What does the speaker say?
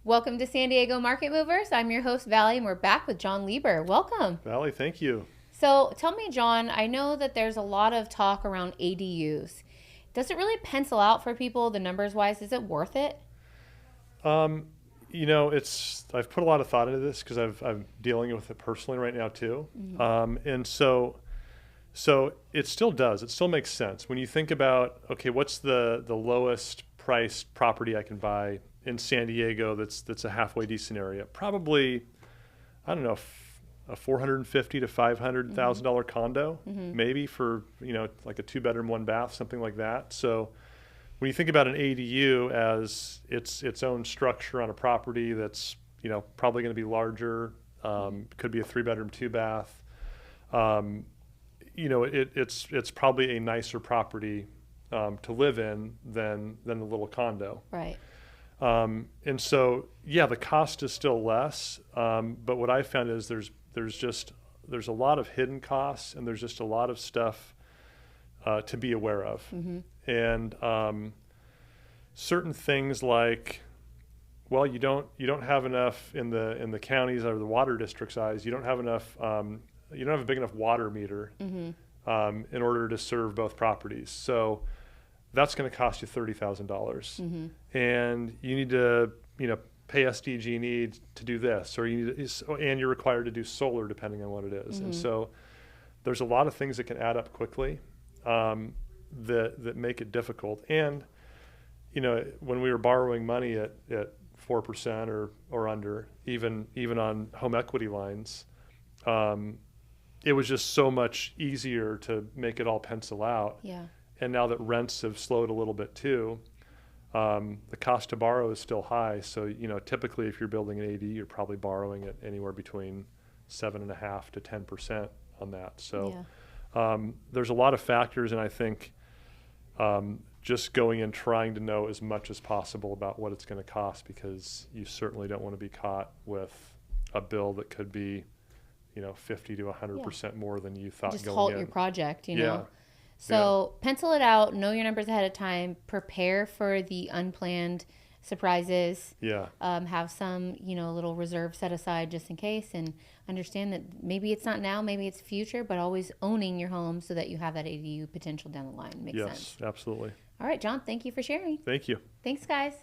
Welcome to San Diego Market Movers. I'm your host, Valley, and we're back with John Lieber. Welcome. Valley, thank you. So tell me, John, I know that there's a lot of talk around ADUs. Does it really pencil out for people, the numbers wise? Is it worth it? Um, I've put a lot of thought into this because I'm dealing with it personally right now too. And so it still does. It still makes sense when you think about, okay, what's the lowest priced property I can buy in San Diego that's a halfway decent area? Probably, I don't know, a $450 to $500,000 condo, maybe for like a 2-bedroom, 1-bath, something like that. So when you think about an ADU as its own structure on a property that's probably going to be larger, could be a 3-bedroom, 2-bath. It's probably a nicer property to live in than the little condo. Right. And so, yeah, the cost is still less. But what I found is there's a lot of hidden costs, and there's just a lot of stuff to be aware of. And certain things like, well, you don't have enough in the counties or the water district size. You don't have enough. You don't have a big enough water meter in order to serve both properties. So that's going to cost you $30,000, and you need to pay SDG&E to do this, or and you're required to do solar depending on what it is. And so there's a lot of things that can add up quickly that make it difficult. And when we were borrowing money at 4% or under, even on home equity lines, it was just so much easier to make it all pencil out. Yeah. And now that rents have slowed a little bit too, the cost to borrow is still high. So typically if you're building an AD, you're probably borrowing at anywhere between 7.5% to 10% on that. So there's a lot of factors, and I think just going and trying to know as much as possible about what it's going to cost, because you certainly don't want to be caught with a bill that could be 50 to 100% more than you thought Just going halt in. your project, Yeah. So pencil it out, know your numbers ahead of time, prepare for the unplanned surprises. Yeah. Have some, little reserve set aside just in case, and understand that maybe it's not now, maybe it's future, but always owning your home so that you have that ADU potential down the line. Makes sense. Yes, absolutely. All right, John, thank you for sharing. Thank you. Thanks, guys.